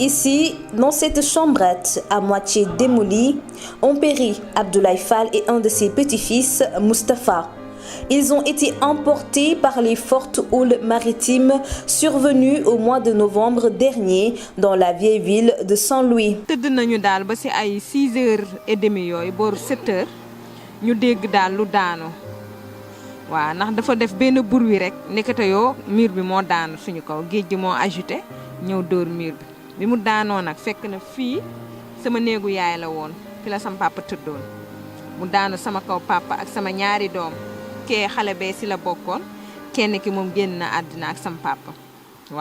Ici, dans cette chambrette à moitié démolie, ont péri Abdoulaye Fall et un de ses petits-fils, Mustapha. Ils ont été emportés par les fortes houles maritimes survenues au mois de novembre dernier dans la vieille ville de Saint-Louis. Tëdd nañu daal ba ci ay 6h30 yooyu booru 7h ñu dégg daal lu daanu waaw ndax dafa def benn bruit rek nekkate yoo mur bi moo daanu suñu kaw géej gi moo ajouté ñëw dóor mur bi mu daanoo nag fekk na fii sama néegu yaay la woon fi la sama papa tëddoon mu daanu sama kaw papa ak sama ñaari doom kee xale bee si la bokkoon kenn ki moom génn na àddina ak sama papa.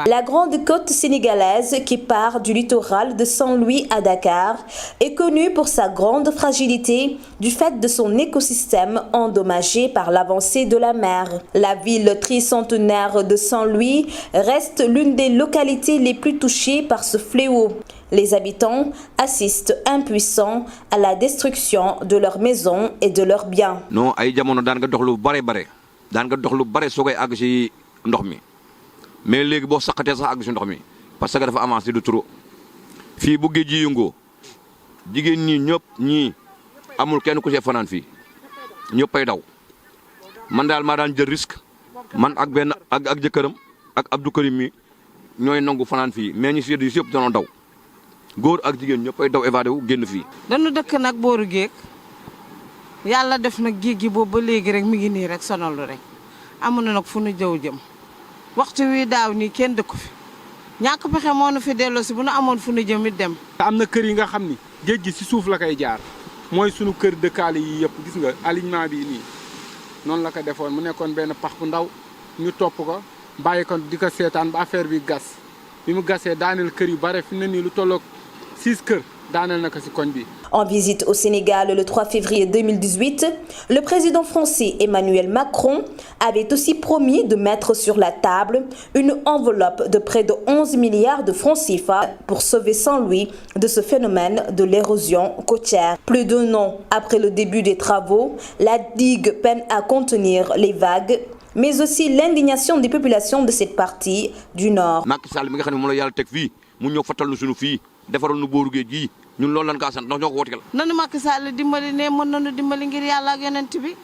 La grande côte sénégalaise qui part du littoral de Saint-Louis à Dakar est connue pour sa grande fragilité du fait de son écosystème endommagé par l'avancée de la mer. La ville tricentenaire de Saint-Louis reste l'une des localités les plus touchées par ce fléau. Les habitants assistent impuissants à la destruction de leurs maisons et de leurs biens. Non, ay jamono daan nga dox lu bare sogay ag ci ndox mi. Mais léegi boo saqatee sax àgg si ndox mi parce que dafa avancé du trop fii bu géej gi yëngoo jigéen ñi ñëpp ñii amul kenn ku see fanaan fii ñëppay daw man daal maa daan jël risque man ak benn ak jëkkëram ak Abdou Karim mi ñooy nangu fanaan fii mais ñi si yëpp dañoo daw góor ak jigéen ñëppay daw évadé wu génn fii. dañu dëkk nag booru géej yàlla def nag géej gi boobu ba léegi rek mi ngi nii rek sonal rek amuñu nag fu nu jëw jëm. waxtu wi daaw nii kenn dëkku fi ñàkk pexe moo nu fi delloo si bu nu amoon fu nu jëm it dem. am na kër yi nga xam ni géej gi si suuf la koy jaar mooy sunu kër dëkkaale yi yëpp gis nga alignement bi nii noonu la ko defoon mu nekkoon benn pax bu ndaw ñu topp ko bàyyi ko di ko seetaan ba affaire bi gas bi mu gasee daaneel kër yu bare fi mu ne nii lu tolloog 6 kër daaneel na ko si koñ bi. En visite au Sénégal le 3 février 2018, le président français Emmanuel Macron avait aussi promis de mettre sur la table une enveloppe de près de 11 milliards de francs CFA pour sauver Saint-Louis de ce phénomène de l'érosion côtière. Plus d'un an après le début des travaux, la digue peine à contenir les vagues, mais aussi l'indignation des populations de cette partie du nord. Macky Sall mi nga xam ne moom la yàlla teg fii mu ñëw fattal nu suñu fii defaral nu booru géej gi ñun loolu lañ kaa sant ndax ñoo ko wooteel. nanu Macky Sall dimbali ne mën nañu dimbali ngir yàlla ak yonent bi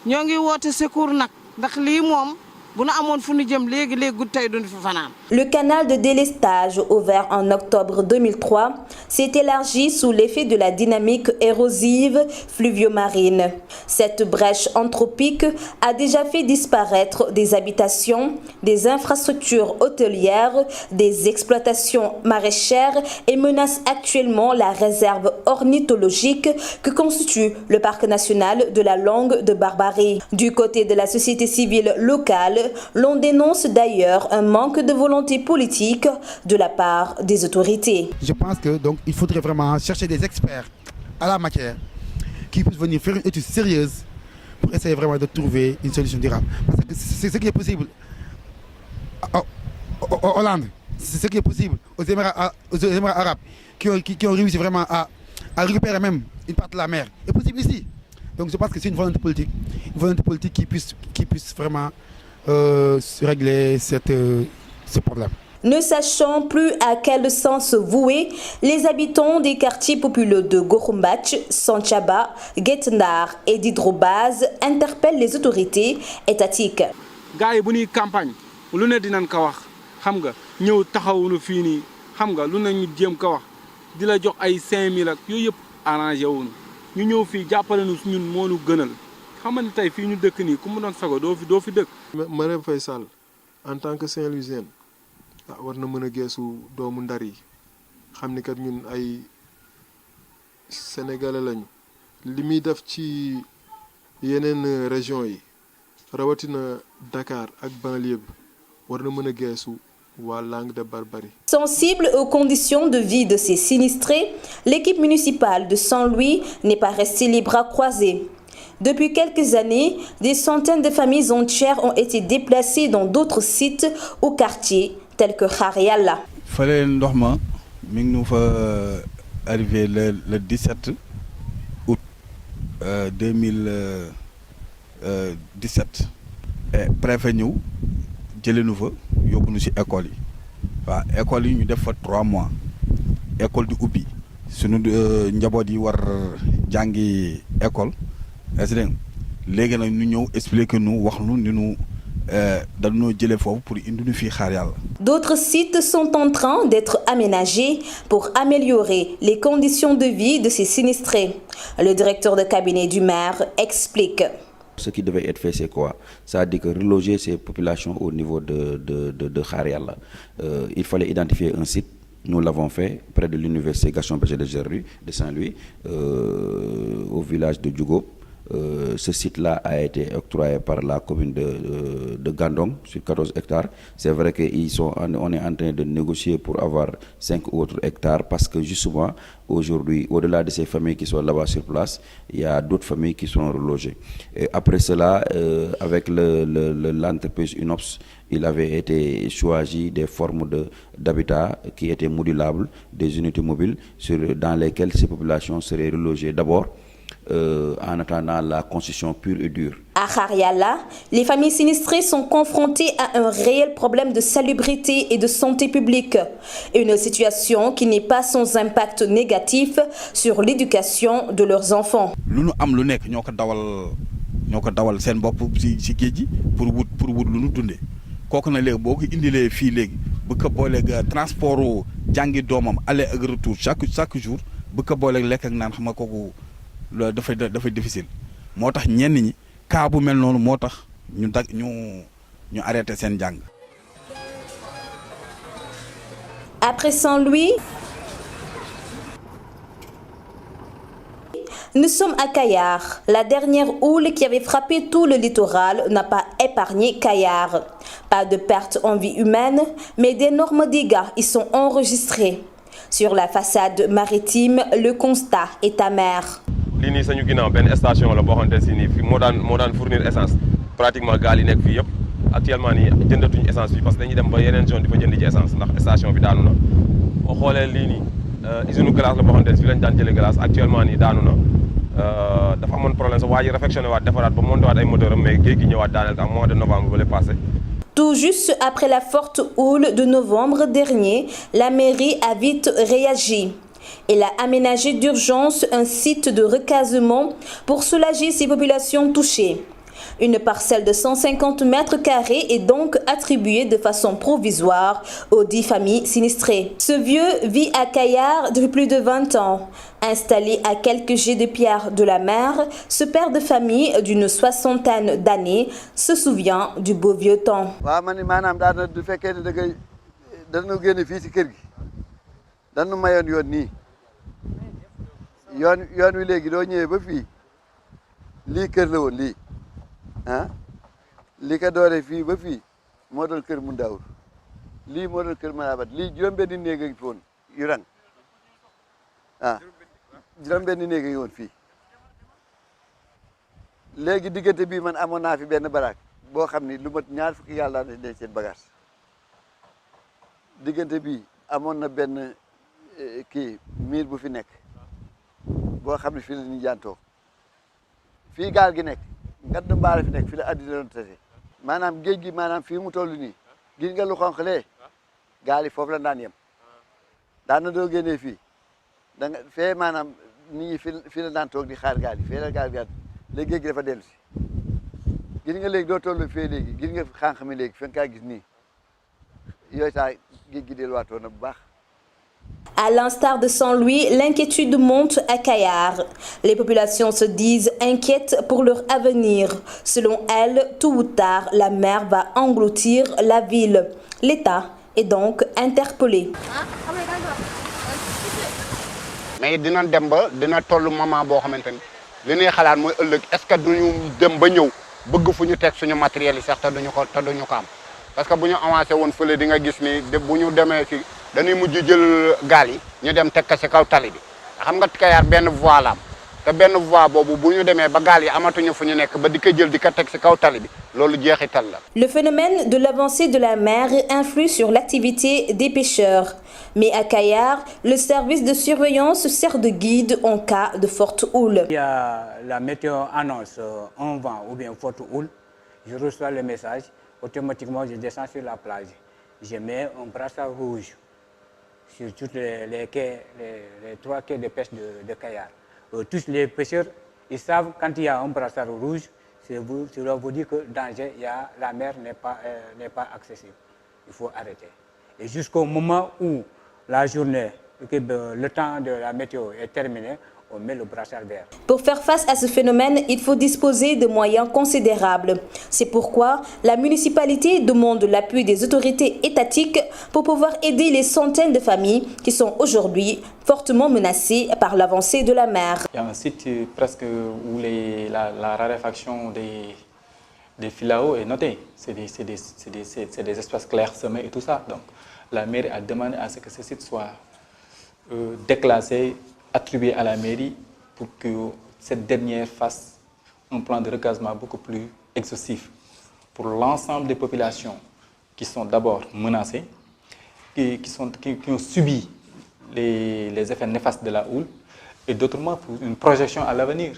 ñoo ngi woote secours nag ndax lii moom bu nu amoon fu nu jëm léegi tey duñu fi fanaan. Le canal de délestage ouvert en octobre 2003 s'est élargi sous l'effet de la dynamique érosive fluvio-marine. Cette brèche anthropique a déjà fait disparaître des habitations, des infrastructures hôtelières, des exploitations maraîchères et menace actuellement la réserve ornithologique que constitue le parc national de la Langue de Barbarie. Du côté de la société civile locale, l'on dénonce d'ailleurs un manque de volonté politique de la part des autorités. Je pense que donc il faudrait vraiment chercher des experts à la matière qui puissent venir faire une étude sérieuse pour essayer vraiment de trouver une solution durable. Parce que c'est ce qui est possible en Hollande, c'est ce qui est possible aux Émirats arabes qui ont réussi vraiment à récupérer même une partie de la mer. C'est possible ici. Donc je pense que c'est une volonté politique qui puisse vraiment régler ce problème. Ne sachant plus à quel sens se vouer, les habitants des quartiers populeux de Gorumbach, Santhiaba, Guet Ndar et d'Hydrobase interpellent les autorités étatiques. gars yi bu ñuy campagne lu ne dinañ ko wax xam nga ñëw taxawuñu fii nii xam nga lu ne ñu jéem ko wax di la jox ay 5000 ak yooyu yëpp arrangé wuñu ñu ñëw fii jàppale nu ñun moo ñu gënal xam nga ne tey fii ñu dëkk nii ku mu doon sago doo fi dëkk. Marème Faye Sall en tant que Saint-Louisien war na mën a geesu doomu Ndar yi xam ni kat ñun ay sénégalais lañu li muy def ci yeneen région yi rawatina Dakar ak banlieue bi war na mën a geesu waa Langue de Barbarie. Sensible aux conditions de vie de ces sinistrés, l'équipe municipale de Saint-Louis n'est pas restée les bras croisés. Depuis quelques années, des centaines de familles entières ont été déplacées dans d'autres sites ou quartiers tels que Xaar Yàlla. Fale ndox ma mi ngi ñu fa arrivé le 17 août 2017 préfet ñëw jëlee nu fa yóbbu nu ci école yi waaw école yi ñu def fa 3 mois école di ubbi sunu njaboot yi war jàngi école est-ce que léegi nag ñu ñëw expliquer nu wax nu ni nu dañoo jëlee foofu pour indi nu fii xaar yàlla. D'autres sites sont en train d'être aménagés pour améliorer les conditions de vie de ces sinistrés. Le directeur de cabinet du maire explique. Ce qui devait être fait, c'est quoi? C'est-à-dire que reloger ces populations au niveau de Khar Yalla. Il fallait identifier un site. Nous l'avons fait près de l'université Gaston Berger de Saint-Louis, au village de Djougop. Ce site-là a été octroyé par la commune de Gandon sur 14 hectares. C'est vrai qu'on est en train de négocier pour avoir 5 autres hectares parce que justement, aujourd'hui, au-delà de ces familles qui sont là-bas sur place, il y a d'autres familles qui sont relogées. Et après cela, avec l'entreprise UNOPS, il avait été choisi des formes d'habitat qui étaient modulables, des unités mobiles dans lesquelles ces populations seraient relogées d'abord. En attendant la construction pure et dure. À Khar Yalla, les familles sinistrées sont confrontées à un réel problème de salubrité et de santé publique. Une situation qui n'est pas sans impact négatif sur l'éducation de leurs enfants. Lu nu am lu nekk ñoo ko dawal seen bopp ci géej gi pour wut lu nu dundee kooku na léegi boo ko indilee fii léegi bu ko booleeg transport jàngi doomam aller ak retour chaque jour bu ko booleeg lekk ak naan xam nga kooku loolu dafay difficile moo tax ñenn ñi cas bu mel noonu moo tax ñu arrêté seen jàng. Après Saint-Louis, nous sommes à Kayar. La dernière houle qui avait frappé tout le littoral n'a pas épargné Kayar. Pas de perte en vie humaine, mais d'énormes dégâts y sont enregistrés. Sur la façade maritime, le constat est amer. lii nii sañu ginnaaw benn station la boo xamante ne nii moo daan fournir essence pratiquement gaal yi nekk fii yëpp actuellement nii jëndatuñu essence fii parce que dañuy dem ba yeneen zone di fa jënd ci essence ndax station bi daanu na boo xoolee lii nii usine glace la boo xamante ne fii lañ daan jëlee glace actuellement nii daanu na dafa amoon problème sax waa ji réfectionné waat defaraat ba monté waat ay moteur am mais géej gi ñëwaat daaneel ko en mois de novembre ba le passé. Tout juste après la forte houle de novembre dernier, la mairie a vite réagi. Elle a aménagé d'urgence un site de recasement pour soulager ces populations touchées. Une parcelle de 150 mètres carrés est donc attribuée de façon provisoire aux 10 familles sinistrées. Ce vieux vit à Kayar depuis plus de 20 ans. Installé à quelques jets de pierre de la mer, ce père de famille d'une 60aine d'années se souvient du beau vieux temps. dañu mayoon yoon nii yoon wi léegi doo ñëwee ba fii lii kër la woon lii ah li ko doore fii ba fii moo doon kër mu ndawur lii moo doon kër Marabat lii juróom-benni néeg a ngi fi woon yu rang ah juróom-benni néeg a ngi woon fii léegi diggante bii man amoon naa fi benn baraak boo xam ni lu mat ñaar fukki yàlla daan denc seen bagage diggante bii amoon na benn kii miir bu fi nekk boo xam ne fii la ñuy jantoo fii gaal gi nekk ngandu mbaara fi nekk fii la addina doon tase maanaam géej gi maanaam fii mu toll nii gis nga lu xonq lee gaal yi foofu la daan yem daan na doo génnee fii da nga fee maanaam nit ñi fii la daan toog di xaar gaal yi fee la gaal léegi géej gi dafa dellu si gis nga léegi doo toll fee léegi gis nga xànq mi léegi fen kaa gis nii yooyu saa géej gi delluwaatoo na bu baax. À l'instar de Saint-Louis, l'inquiétude monte à Kayar. Les populations se disent inquiètes pour leur avenir. Selon elles, tôt ou tard, la mer va engloutir la ville. L'État est donc interpellé. Mais dina dem ba dina tollu moment boo xamante ni li ñuy xalaat mooy ëllëg est-ce que duñu dem ba ñëw bëgg fu ñu teg suñu matériel yi sax te duñu ko am parce que bu ñu avancé woon fële di nga gis ni bu ñu demee ci dañuy mujj jël gaal yi ñu dem teg ko ci kaw tali bi xam nga Kayar benn voie la am te benn voie boobu bu ñu demee ba gaal yi amatuñu fu ñu nekk ba di ko jël di ko teg ci kaw tali bi loolu jeexital la. Le phénomène de l'avancée de la mer influe sur l'activité des pêcheurs. Mais à Kayar, le service de surveillance sert de guide en cas de forte houle. Il y a la météo annonce un vent ou bien forte houle. Je reçois le message, automatiquement je descends sur la plage. Je mets un brassard rouge sur tous les quais, les 3 quais de pêche de Kayar. Tous les pêcheurs, ils savent quand il y a un brassard rouge, cela veut dire que danger, la mer n'est pas accessible. Il faut arrêter. Et jusqu'au moment où la journée, le temps de la météo est terminé, on met le brassard vert. Pour faire face à ce phénomène, il faut disposer de moyens considérables. C'est pourquoi la municipalité demande l'appui des autorités étatiques pour pouvoir aider les centaines de familles qui sont aujourd'hui fortement menacées par l'avancée de la mer. Il y a un site presque où la raréfaction des filao est notée. C'est des espaces clairsemés et tout ça. Donc la mairie a demandé à ce que ce site soit déclassé, attribué à la mairie pour que cette dernière fasse un plan de recasement beaucoup plus exhaustif pour l'ensemble des populations qui sont d'abord menacées, qui ont subi les effets néfastes de la houle, et d'autrement pour une projection à l'avenir.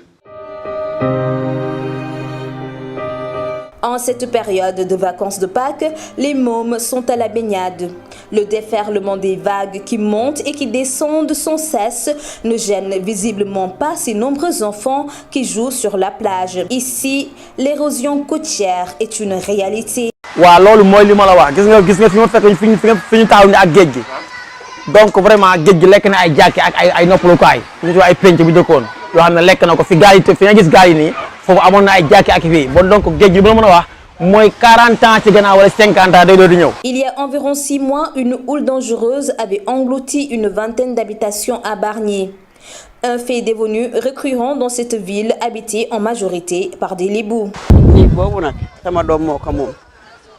En cette période de vacances de Pâques, les mômes sont à la baignade. Le déferlement des vagues qui montent et qui descendent sans cesse ne gêne visiblement pas ces nombreux enfants qui jouent sur la plage. Ici, l'érosion côtière est une réalité. Wa lolu moy lima la wax gis nga fi ma fekk fiñu taw ni ak geej gi donc vraiment geej gi lek na ay jakki ak ay noppalu kay ñu ay penc bi dekkon yo xamne lek na ko fi gaal yi fi nga gis gaal yi ni fofu amon na ay jakki ak fi bon donc geej gi bu la mëna wax moy 40 ans ci gannaaw wala 50 ans day do di ñew. Il y a environ 6 mois, une houle dangereuse avait englouti une vingtaine d'habitations à Bargny. Un fait devenu récurrent dans cette ville habitée en majorité par des lébous. Ni bobu nak sama dom moko mom.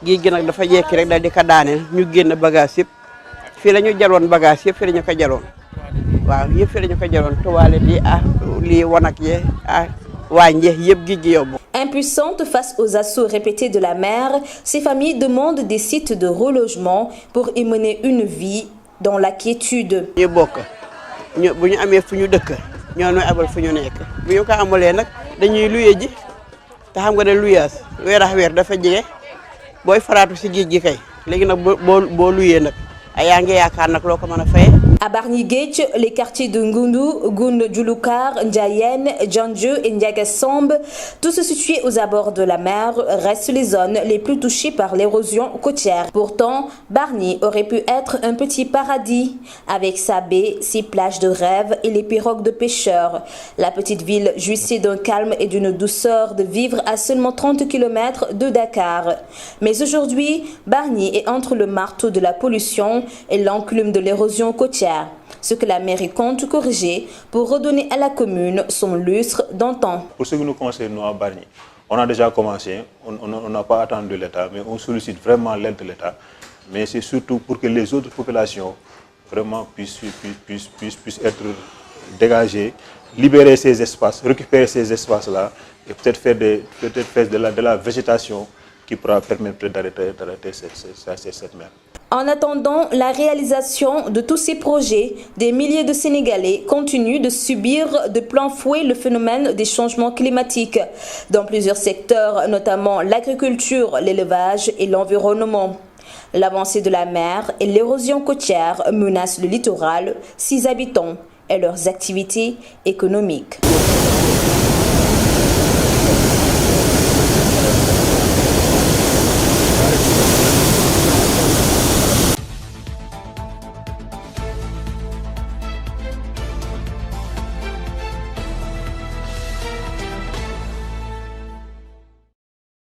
Géej gi nag dafa jekki rek daal di ko daaneel ñu génn bagage yëpp fii la ñu jaloon bagage yëpp fii la ñu ko jaloon waaw yëpp fii la ñu ko jaloon toilette yi lii wanak yi waañ yëpp géej gi yóbbu. Impuissantes face aux assauts répétés de la mer, ces familles demandent des sites de relogement pour y mener une vie dans la quiétude. ñu bokk bu ñu amee fu ñu dëkk ñoo ñooy abal fu ñu nekk bu ñu ko amalee nag dañuy luye ji te xam nga ne luyaas weer dafa jege. Boy faratu ci géej gi kay légui nak bo luyé nak aya nga yakar nak loko mëna fayé. À Bargny Géej, les quartiers de Ngoundou, Goun Djouloukar, Ndiayène, Djandjeu et Ndiagasamb, tous situés aux abords de la mer, restent les zones les plus touchées par l'érosion côtière. Pourtant, Bargny aurait pu être un petit paradis, avec sa baie, ses plages de rêve et les pirogues de pêcheurs. La petite ville jouissait d'un calme et d'une douceur de vivre à seulement 30 km de Dakar. Mais aujourd'hui, Bargny est entre le marteau de la pollution et l'enclume de l'érosion côtière. Ce que la mairie compte corriger pour redonner à la commune son lustre d'antan. Pour ce qui nous concerne, nous à Bargny, on a déjà commencé, on n'a pas attendu l'État, mais on sollicite vraiment l'aide de l'État. Mais c'est surtout pour que les autres populations vraiment puissent être dégagées, libérer ces espaces, récupérer ces espaces-là et peut-être faire de la végétation qui pourra permettre d'arrêter cette mer. En attendant la réalisation de tous ces projets, des milliers de Sénégalais continuent de subir de plein fouet le phénomène des changements climatiques dans plusieurs secteurs, notamment l'agriculture, l'élevage et l'environnement. L'avancée de la mer et l'érosion côtière menacent le littoral, ses habitants et leurs activités économiques.